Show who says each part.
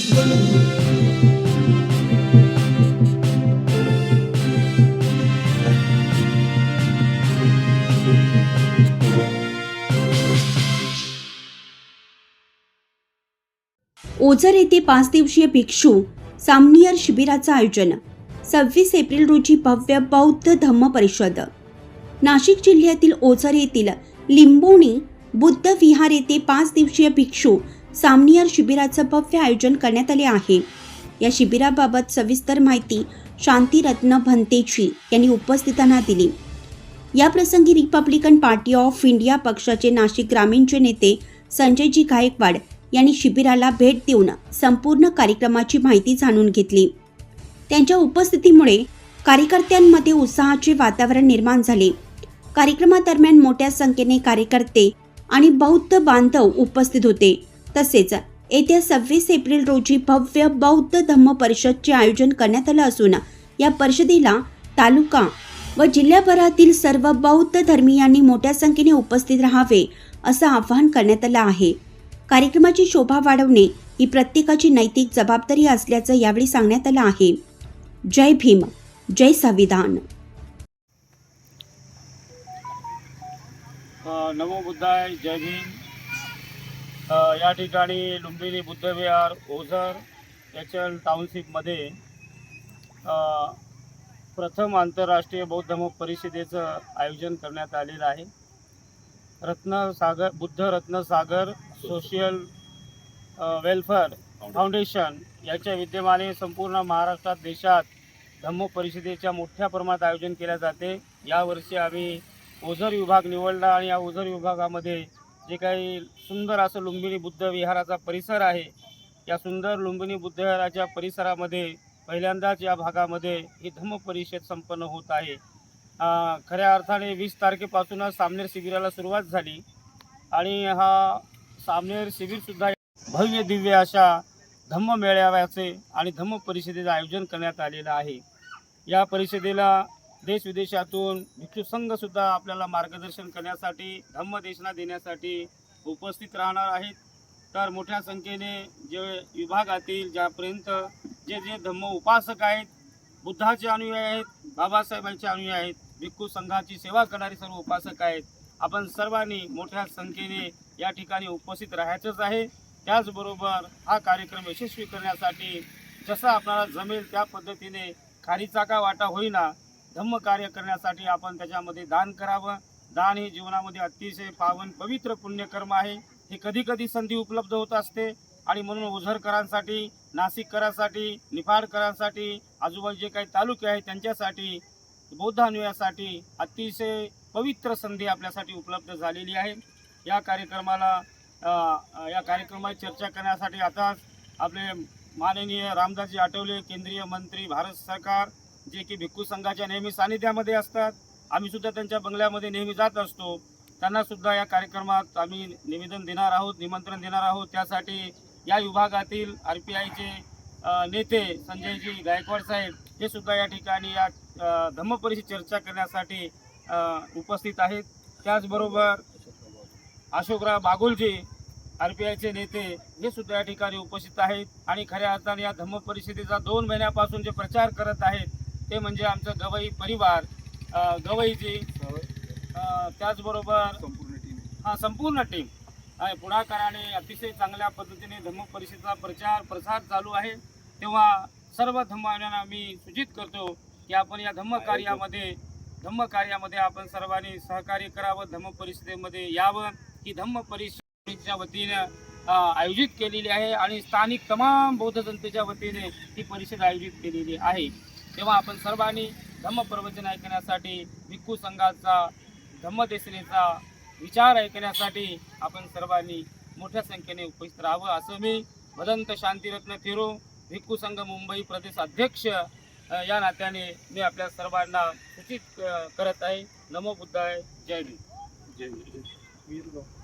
Speaker 1: ओझर येथे 5 दिवसीय भिक्षू सामनियर शिबिराचं आयोजन. 26 एप्रिल रोजी भव्य बौद्ध धम्म परिषद. नाशिक जिल्ह्यातील ओझर येथील लिंबोणी बुद्ध विहार येथे 5 दिवसीय भिक्षू सामनियर शिबिराचं भव्य आयोजन करण्यात आले आहे. या शिबिराबाबत सविस्तर माहिती शांतिरत्न भंतेजी यांनी उपस्थितांना दिली. या प्रसंगी रिपब्लिकन पार्टी ऑफ इंडिया पक्षाचे नाशिक ग्रामीणचे नेते संजयजी गायकवाड यांनी शिबिराला भेट देऊन संपूर्ण कार्यक्रमाची माहिती जाणून घेतली. त्यांच्या उपस्थितीमुळे कार्यकर्त्यांमध्ये उत्साहाचे वातावरण निर्माण झाले. कार्यक्रमादरम्यान मोठ्या संख्येने कार्यकर्ते आणि बौद्ध बांधव उपस्थित होते. तसेच येत्या 26 एप्रिल रोजी भव्य बौद्ध धम्म परिषदचे आयोजन करण्यात आलं असून या परिषदेला तालुका व जिल्ह्याभरातील सर्व बौद्ध धर्मीयांनी मोठ्या संख्येने उपस्थित राहावे असं आवाहन करण्यात आलं आहे. कार्यक्रमाची शोभा वाढवणे ही प्रत्येकाची नैतिक जबाबदारी असल्याचं यावेळी सांगण्यात आलं आहे. जय भीम, जय संविधान.
Speaker 2: नमो बुद्धाय, जय भीम. या ठिकाणी लुंबिनी बुद्ध विहार ओझर याच्या टाउनशिपमध्ये प्रथम आंतरराष्ट्रीय बौद्ध धम्म परिषदेचं आयोजन करण्यात आलेलं आहे. Buddha Ratnasagar social welfare foundation याच्या विद्यमाने संपूर्ण महाराष्ट्रात देशात धम्म परिषदेच्या मोठ्या प्रमाणात आयोजन केले जाते. यावर्षी आम्ही ओझर विभाग निवडला आणि या ओझर विभागामध्ये जे काही सुंदर असं लुंबिनी बुद्ध विहाराचा परिसर आहे, या सुंदर लुंबिनी बुद्ध विहाराच्या परिसरामध्ये पहिल्यांदाच या भागामध्ये ही धम्म परिषद संपन्न होत आहे. खऱ्या अर्थाने 20 तारखेपासूनच सामनेर शिबिराला सुरुवात झाली आणि हा सामनेर शिबिरसुद्धा भव्य दिव्य अशा धम्म मेळाव्याचे आणि धम्म परिषदेचं आयोजन करण्यात आलेलं आहे. या परिषदेला देशविदेशातून भिक्षू संघसुद्धा आपल्याला मार्गदर्शन करण्यासाठी धम्मदेशना देण्यासाठी उपस्थित राहणार आहेत. तर मोठ्या संख्येने जे विभागातील ज्यापर्यंत जे जे धम्म उपासक आहेत, बुद्धाचे अनुयायी आहेत, बाबासाहेबांचे अनुयायी आहेत, भिक्षू संघाची सेवा करणारे सर्व उपासक आहेत, आपण सर्वांनी मोठ्या संख्येने या ठिकाणी उपस्थित राहायचंच आहे. त्याचबरोबर हा कार्यक्रम यशस्वी करण्यासाठी जसं आपल्याला जमेल त्या पद्धतीने खारीचा का वाटा होईना धम्म कार्य करण्यासाठी आपण त्याच्यामध्ये दान करावं. दान हे जीवनामध्ये अतिशय पावन पवित्र पुण्यकर्म आहे. हे कधी कधी संधी उपलब्ध होत असते आणि म्हणून ओझरकरांसाठी, नाशिककरांसाठी, निफाडकरांसाठी, आजूबाजू जे काही तालुके आहेत त्यांच्यासाठी, बौद्ध अनुयायांसाठी अतिशय पवित्र संधी आपल्यासाठी उपलब्ध झालेली आहे. या कार्यक्रमाची चर्चा करण्यासाठी आताच आपले माननीय रामदासजी आठवले केंद्रीय मंत्री भारत सरकार, जे की भिक्षू संघाच्या नेहमी सानिध्यामध्ये असतात, आम्ही सुद्धा त्यांच्या बंगल्यामध्ये नेहमी जात असतो, त्यांना सुद्धा या कार्यक्रमात आम्ही निवेदन देणार आहोत, निमंत्रण देणार आहोत. त्यासाठी या विभागातील RPIचे नेते संजयजी गायकवाड साहेब हे सुद्धा या ठिकाणी या धम्म परिषद चर्चा करण्यासाठी उपस्थित आहेत. त्याचबरोबर अशोकराव बागुलजी RPIचे नेते हे सुद्धा या ठिकाणी उपस्थित आहेत. आणि खऱ्या अर्थाने या धम्म परिषदेचा 2 महिन्यापासून जे प्रचार करत आहेत ते म्हणजे आमचं गवई परिवार, गवईजी, त्याचबरोबर संपूर्ण टीम पुढाकाराने अतिशय चांगल्या पद्धतीने धम्म परिषदेचा प्रसार चालू आहे. तेव्हा सर्व धम्मांना मी सूचित करतो की आपण या धम्म कार्यामध्ये आपण सर्वांनी सहकार्य करावं, धम्म परिषदेमध्ये यावं. ही धम्म परिषदेच्या वतीने आयोजित केलेली आहे आणि स्थानिक तमाम बौद्ध जनतेच्या वतीने ही परिषद आयोजित केलेली आहे. तेव्हा आपण सर्वांनी धम्म प्रवचन ऐकण्यासाठी, भिक्षू संघाचा धम्मदेशनेचा विचार ऐकण्यासाठी आपण सर्वांनी मोठ्या संख्येने उपस्थित राहावं असं मी भदंत शांतिरत्न थिरो, भिक्षू संघ मुंबई प्रदेश अध्यक्ष या नात्याने मी आपल्या सर्वांना सूचित करत आहे. नमो बुद्धाय, जय भीम. जय भीम.